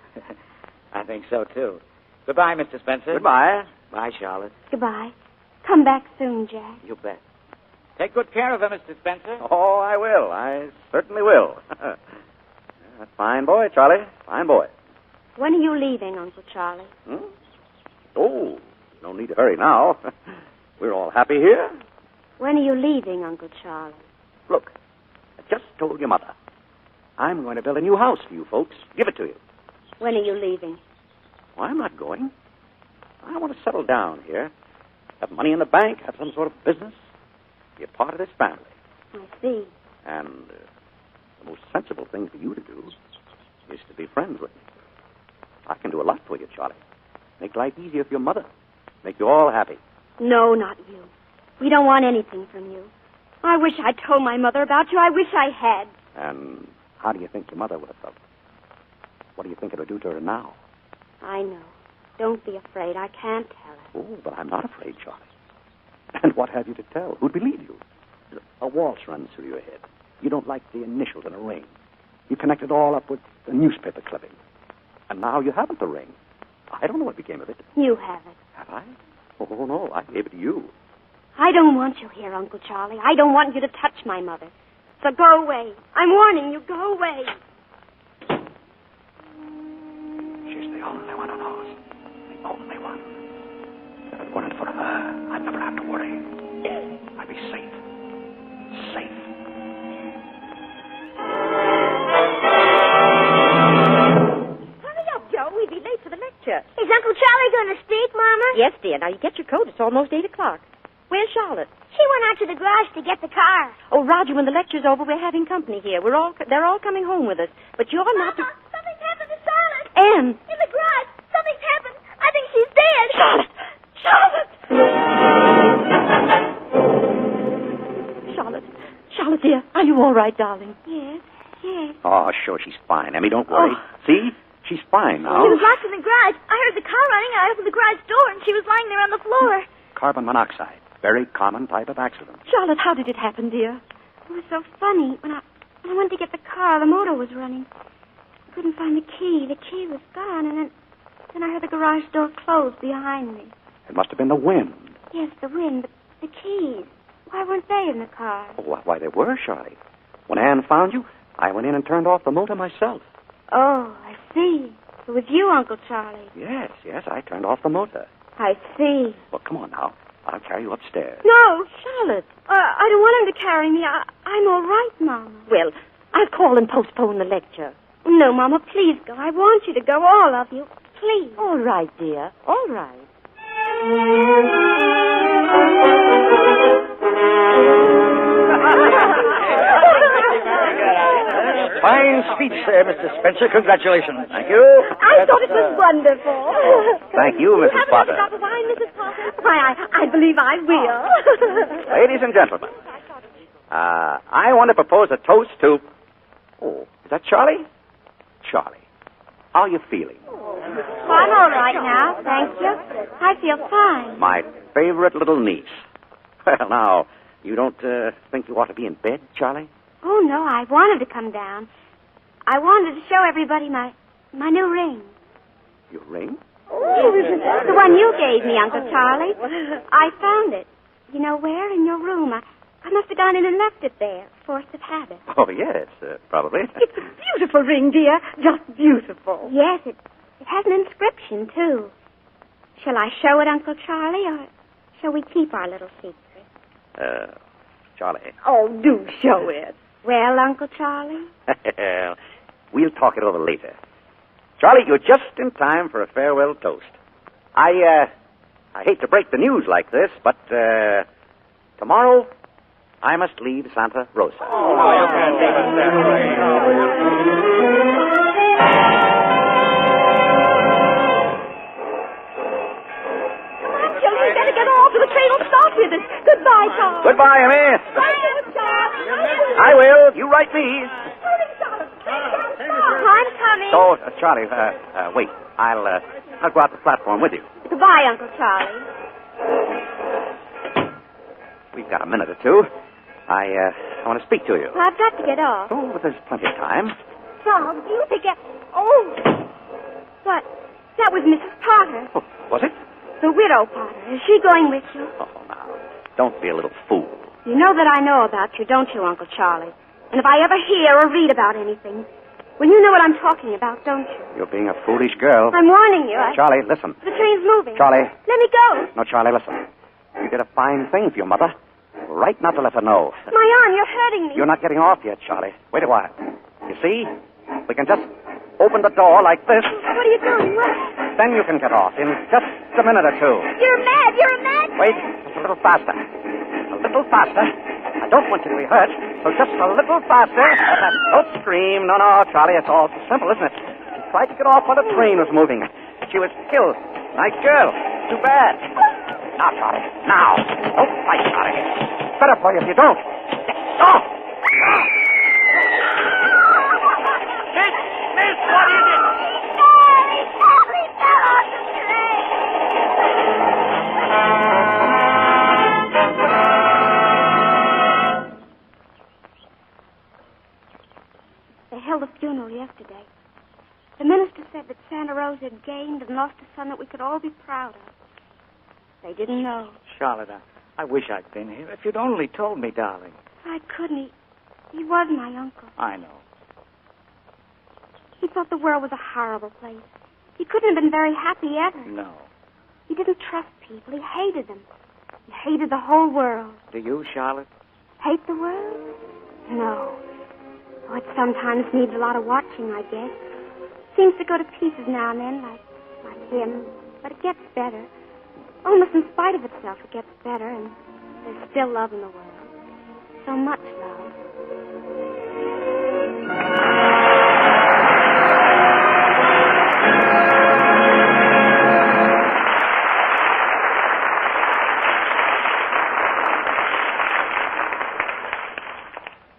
I think so, too. Goodbye, Mr. Spencer. Goodbye. Bye, Charlotte. Goodbye. Come back soon, Jack. You bet. Take good care of her, Mr. Spencer. Oh, I will. I certainly will. Fine boy, Charlie. Fine boy. When are you leaving, Uncle Charlie? Oh, no need to hurry now. We're all happy here. When are you leaving, Uncle Charlie? Look, I just told your mother. I'm going to build a new house for you folks. Give it to you. When are you leaving? Well, I'm not going. I want to settle down here. Have money in the bank, have some sort of business. be a part of this family. I see. And the most sensible thing for you to do is to be friends with me. I can do a lot for you, Charlie. Make life easier for your mother. Make you all happy. No, not you. We don't want anything from you. I wish I'd told my mother about you. I wish I had. And how do you think your mother would have felt? What do you think it would do to her now? I know. Don't be afraid. I can't tell her. Oh, but I'm not afraid, Charlie. And what have you to tell? Who'd believe you? A waltz runs through your head. You don't like the initials in a ring. You connect it all up with a newspaper clipping. And now you haven't the ring. I don't know what became of it. You have it. Have I? Oh, no, I gave it to you. I don't want you here, Uncle Charlie. I don't want you to touch my mother. So go away. I'm warning you. Go away. She's the only one who knows. The only one. If it weren't for her, I'd never have to worry. I'd be safe. Safe. Hurry up, Joe. We'll be late for the lecture. Is Uncle Charlie going to speak, Mama? Yes, dear. Now, you get your coat. It's almost 8 o'clock. Where's Charlotte? She went out to the garage to get the car. Oh, Roger, when the lecture's over, we're having company here. They're all coming home with us. But you're not to... Something's happened to Charlotte. Anne! In the garage. Something's happened. I think she's dead. Charlotte! Charlotte, dear, are you all right, darling? Yes. Oh, sure, she's fine, Emmy. Don't worry. See? She's fine now. She was locked in the garage. I heard the car running. I opened the garage door, and she was lying there on the floor. Carbon monoxide. Very common type of accident. Charlotte, how did it happen, dear? It was so funny. When I went to get the car, the motor was running. I couldn't find the key. The key was gone, and then I heard the garage door close behind me. It must have been the wind. Yes, the wind, but the keys. Why weren't they in the car? Oh, why, they were, Charlie. When Anne found you, I went in and turned off the motor myself. Oh, I see. It was you, Uncle Charlie. Yes, I turned off the motor. I see. Well, come on now. I'll carry you upstairs. No, Charlotte. I don't want him to carry me. I'm all right, Mama. Well, I'll call and postpone the lecture. No, Mama, please go. I want you to go, all of you. Please. All right, dear. All right. Fine speech there, Mr. Spencer. Congratulations. Thank you. I thought it was wonderful. Thank you, Mrs. Potter. You haven't had a drop of wine, Mrs. Potter? Why, I believe I will. Ladies and gentlemen, I want to propose a toast to... Oh, is that Charlie? Charlie, how are you feeling? I'm all right now, thank you. I feel fine. My favorite little niece. Well, now, you don't think you ought to be in bed, Charlie? Oh, no, I wanted to come down. I wanted to show everybody my new ring. Your ring? The one you gave me, Uncle Charlie. I found it. You know where? In your room. I must have gone in and left it there. Force of habit. Oh, yes, probably. It's a beautiful ring, dear. Just beautiful. Yes, it has an inscription, too. Shall I show it, Uncle Charlie, or shall we keep our little secret? Charlie. Oh, do show it. Well, Uncle Charlie? We'll talk it over later. Charlie, you're just in time for a farewell toast. I hate to break the news like this, but tomorrow I must leave Santa Rosa. Oh, you can't leave us that way. Joe, you better get off, or the train will stop with us. Goodbye, Charles. Goodbye, Emmy. Bye, Charles. I will. You write me. I'm coming. So, Charlie, wait. I'll go out the platform with you. Goodbye, Uncle Charlie. We've got a minute or two. I want to speak to you. Well, I've got to get off. Oh, but there's plenty of time. Charles, do you think Oh! What? That was Mrs. Potter. Oh, was it? The widow Potter. Is she going with you? Oh, now, don't be a little fool. You know that I know about you, don't you, Uncle Charlie? And if I ever hear or read about anything, well, you know what I'm talking about, don't you? You're being a foolish girl. I'm warning you. Charlie, listen. The train's moving. Charlie. Let me go. No, Charlie, listen. You did a fine thing for your mother. Right not to let her know. My arm, you're hurting me. You're not getting off yet, Charlie. Wait a while. You see? We can just open the door like this. What are you doing? What? Then you can get off in just a minute or two. You're mad. You're a mad. Wait, just a little faster. A little faster. I don't want you to be hurt, so just a little faster. Don't scream. No, Charlie, it's all so simple, isn't it? She tried to get off while the train was moving. She was killed. Nice girl. Too bad. Now, Charlie, now. Don't fight, Charlie. It's better for you if you don't. Stop! Miss, what is it? We fell off the train. They held a funeral yesterday. The minister said that Santa Rosa had gained and lost a son that we could all be proud of. They didn't know. Charlotte, I wish I'd been here. If you'd only told me, darling. I couldn't. He was my uncle. I know. He thought the world was a horrible place. He couldn't have been very happy ever. No. He didn't trust people. He hated them. He hated the whole world. Do you, Charlotte? Hate the world? No. Oh, it sometimes needs a lot of watching, I guess. Seems to go to pieces now and then, like him. But it gets better. Almost in spite of itself, it gets better, and there's still love in the world. So much love.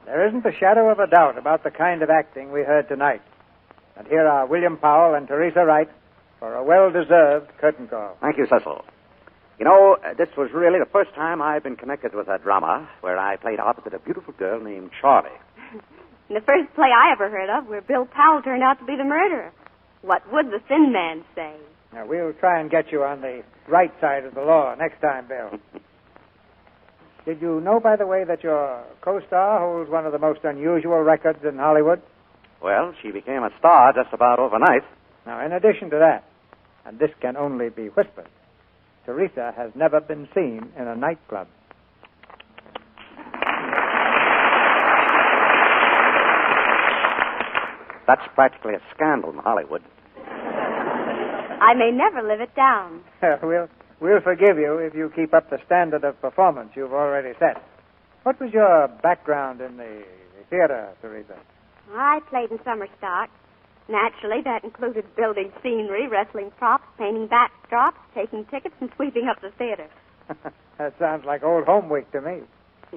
There isn't a shadow of a doubt about the kind of acting we heard tonight. And here are William Powell and Teresa Wright for a well-deserved curtain call. Thank you, Cecil. You know, this was really the first time I've been connected with a drama where I played opposite a beautiful girl named Charlie. And the first play I ever heard of where Bill Powell turned out to be the murderer. What would the Thin Man say? Now, we'll try and get you on the right side of the law next time, Bill. Did you know, by the way, that your co-star holds one of the most unusual records in Hollywood? Well, she became a star just about overnight. Now, in addition to that, and this can only be whispered, Teresa has never been seen in a nightclub. That's practically a scandal in Hollywood. I may never live it down. We'll forgive you if you keep up the standard of performance you've already set. What was your background in the theater, Teresa? I played in summer stock. Naturally, that included building scenery, wrestling props, painting backdrops, taking tickets, and sweeping up the theater. That sounds like old home week to me.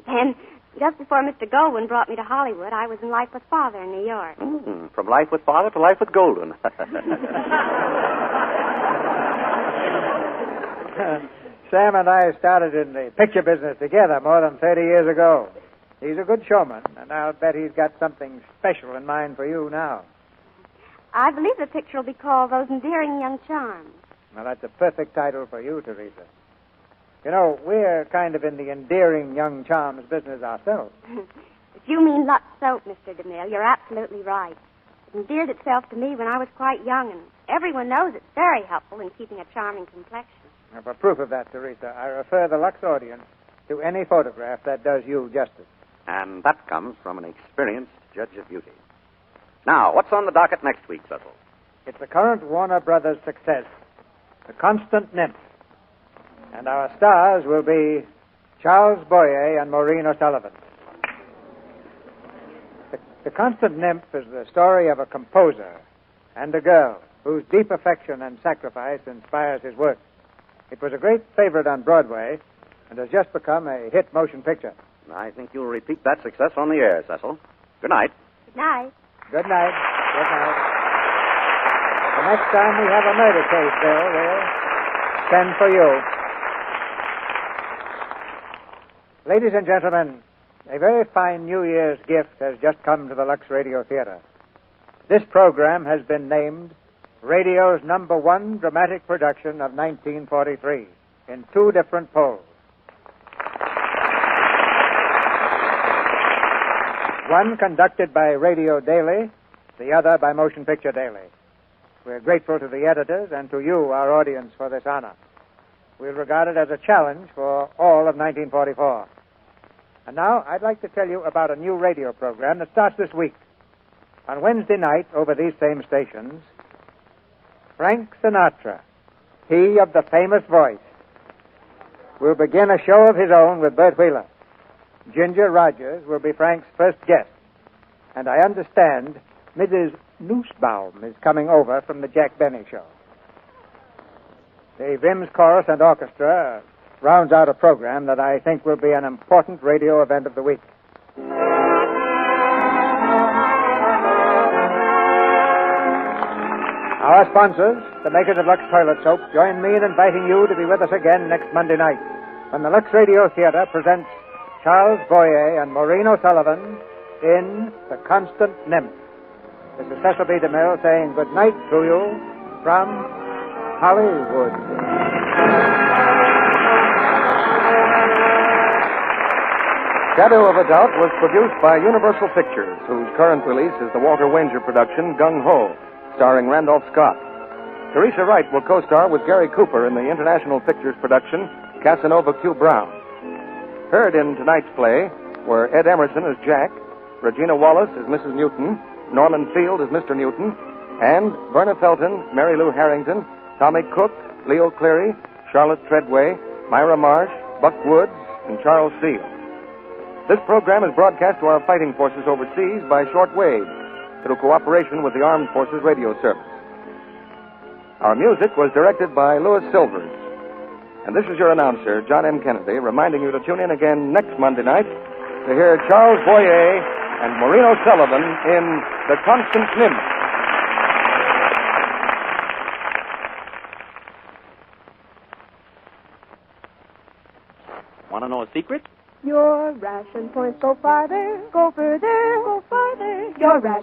And just before Mr. Goldwyn brought me to Hollywood, I was in Life with Father in New York. From Life with Father to Life with Goldwyn. Sam and I started in the picture business together more than 30 years ago. He's a good showman, and I'll bet he's got something special in mind for you now. I believe the picture will be called Those Endearing Young Charms. Now, that's a perfect title for you, Teresa. You know, we're kind of in the endearing young charms business ourselves. If you mean Lux soap, Mr. DeMille, you're absolutely right. It endeared itself to me when I was quite young, and everyone knows it's very helpful in keeping a charming complexion. Now, for proof of that, Teresa, I refer the Lux audience to any photograph that does you justice. And that comes from an experienced judge of beauty. Now, what's on the docket next week, Cecil? It's the current Warner Brothers success, The Constant Nymph. And our stars will be Charles Boyer and Maureen O'Sullivan. The Constant Nymph is the story of a composer and a girl whose deep affection and sacrifice inspires his work. It was a great favorite on Broadway and has just become a hit motion picture. I think you'll repeat that success on the air, Cecil. Good night. Good night. Good night. Good night. The next time we have a murder case, Bill, we'll send for you. Ladies and gentlemen, a very fine New Year's gift has just come to the Lux Radio Theater. This program has been named radio's #1 dramatic production of 1943 in 2 different polls. One conducted by Radio Daily, the other by Motion Picture Daily. We're grateful to the editors and to you, our audience, for this honor. We'll regard it as a challenge for all of 1944. And now, I'd like to tell you about a new radio program that starts this week. On Wednesday night, over these same stations, Frank Sinatra, he of the famous voice, will begin a show of his own with Bert Wheeler. Ginger Rogers will be Frank's first guest. And I understand Mrs. Nussbaum is coming over from the Jack Benny Show. The Vims Chorus and Orchestra rounds out a program that I think will be an important radio event of the week. Our sponsors, the makers of Lux Toilet Soap, join me in inviting you to be with us again next Monday night when the Lux Radio Theater presents Charles Boyer and Maureen O'Sullivan in The Constant Nymph. This is Cecil B. DeMille saying good night to you from Hollywood. Shadow of a Doubt was produced by Universal Pictures, whose current release is the Walter Wanger production Gung Ho, starring Randolph Scott. Teresa Wright will co-star with Gary Cooper in the International Pictures production Casanova Q. Brown. Heard in tonight's play were Ed Emerson as Jack, Regina Wallace as Mrs. Newton, Norman Field as Mr. Newton, and Verna Felton, Mary Lou Harrington, Tommy Cook, Leo Cleary, Charlotte Treadway, Myra Marsh, Buck Woods, and Charles Steele. This program is broadcast to our fighting forces overseas by shortwave through cooperation with the Armed Forces Radio Service. Our music was directed by Louis Silvers. And this is your announcer, John M. Kennedy, reminding you to tune in again next Monday night to hear Charles Boyer and Maureen O'Sullivan in The Constant Nymph. Want to know a secret? Your ration points go farther, go further, go farther. Your ration